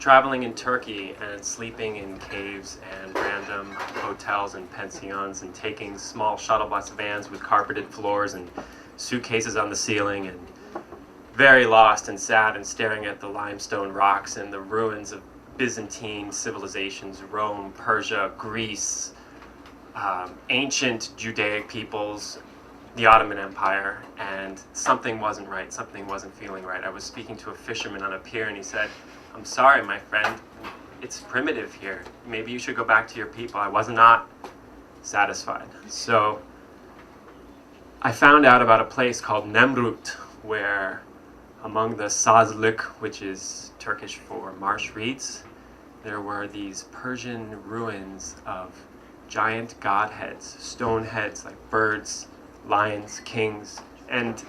traveling in Turkey and sleeping in caves and random hotels and pensions and taking small shuttle bus vans with carpeted floors and suitcases on the ceiling, and very lost and sad and staring at the limestone rocks and the ruins of Byzantine civilizations, Rome, Persia, Greece, ancient Judaic peoples, the Ottoman Empire, and something wasn't right, something wasn't feeling right. I was speaking to a fisherman on a pier and he said, "I'm sorry, my friend, it's primitive here. Maybe you should go back to your people." I was not satisfied. So I found out about a place called Nemrut, where among the sazlık, which is Turkish for marsh reeds, there were these Persian ruins of giant godheads, stone heads like birds, lions, kings, and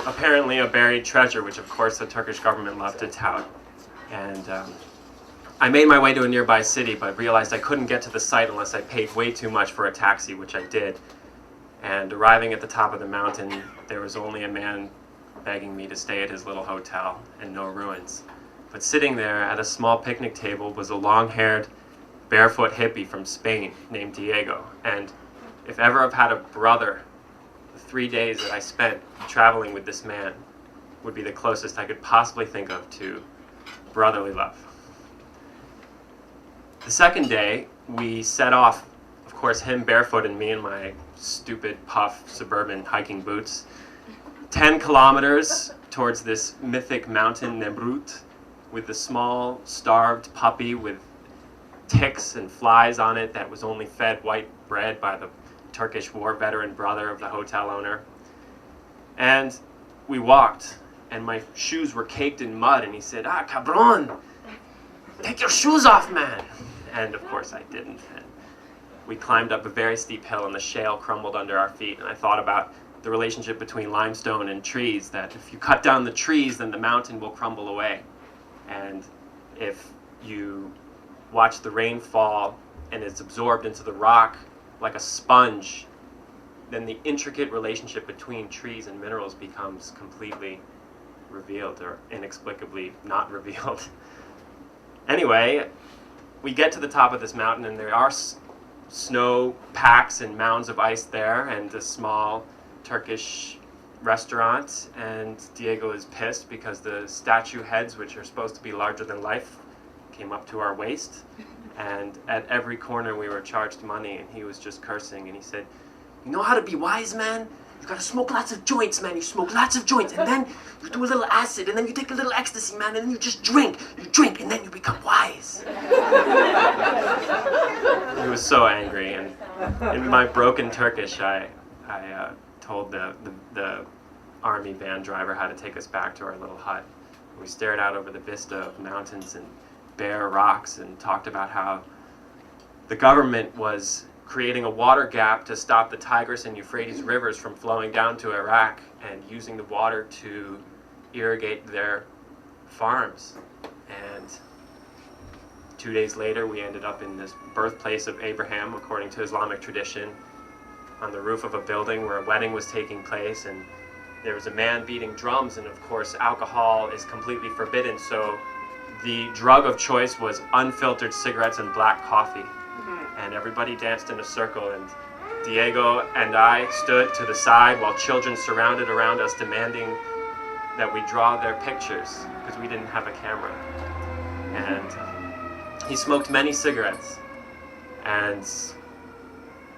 apparently a buried treasure, which of course the Turkish government loved to tout. And I made my way to a nearby city, but realized I couldn't get to the site unless I paid way too much for a taxi, which I did. And arriving at the top of the mountain, there was only a man begging me to stay at his little hotel and no ruins. But sitting there at a small picnic table was a long-haired, barefoot hippie from Spain named Diego. And if ever I've had a brother, the 3 days that I spent traveling with this man would be the closest I could possibly think of to brotherly love. The second day, we set off, of course, him barefoot and me in my stupid puff suburban hiking boots, 10 kilometers towards this mythic mountain Nemrut, with the small starved puppy with ticks and flies on it that was only fed white bread by the Turkish war veteran brother of the hotel owner. And we walked, and my shoes were caked in mud, and he said, "Ah, cabron, take your shoes off, man." And of course I didn't. And we climbed up a very steep hill, and the shale crumbled under our feet, and I thought about the relationship between limestone and trees, that if you cut down the trees, then the mountain will crumble away. And if you watch the rain fall and it's absorbed into the rock like a sponge, then the intricate relationship between trees and minerals becomes completely revealed, or inexplicably not revealed. Anyway, we get to the top of this mountain, and there are snow packs and mounds of ice there, and a small Turkish restaurant, and Diego is pissed because the statue heads, which are supposed to be larger than life, came up to our waist, and at every corner we were charged money, and he was just cursing, and he said, "You know how to be wise, man? You gotta smoke lots of joints, man. You smoke lots of joints, and then you do a little acid, and then you take a little ecstasy, man, and then you just drink. You drink, and then you become wise." He was so angry, and in my broken Turkish, I told the army van driver how to take us back to our little hut. We stared out over the vista of mountains and bare rocks and talked about how the government was creating a water gap to stop the Tigris and Euphrates rivers from flowing down to Iraq and using the water to irrigate their farms. And 2 days later, we ended up in this birthplace of Abraham, according to Islamic tradition, on the roof of a building where a wedding was taking place, and there was a man beating drums, and of course alcohol is completely forbidden, so the drug of choice was unfiltered cigarettes and black coffee. And everybody danced in a circle, and Diego and I stood to the side while children surrounded around us, demanding that we draw their pictures because we didn't have a camera. And he smoked many cigarettes, and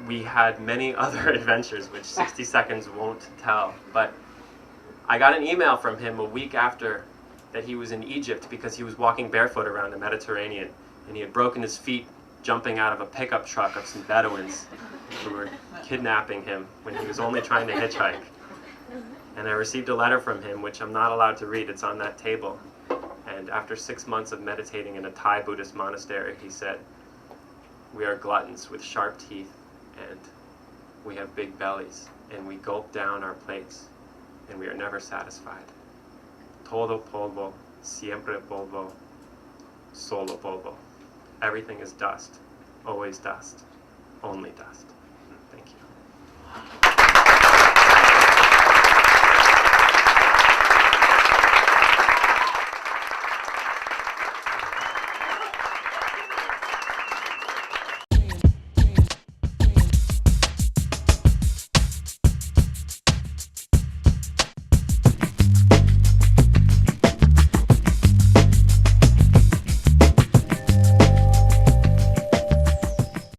we had many other adventures which 60 seconds won't tell. But I got an email from him a week after that he was in Egypt because he was walking barefoot around the Mediterranean, and he had broken his feet jumping out of a pickup truck of some Bedouins who were kidnapping him when he was only trying to hitchhike. And I received a letter from him, which I'm not allowed to read. It's on that table. And after 6 months of meditating in a Thai Buddhist monastery, he said, "We are gluttons with sharp teeth, and we have big bellies, and we gulp down our plates, and we are never satisfied. Todo polvo, siempre polvo, solo polvo. Everything is dust, always dust, only dust." Thank you.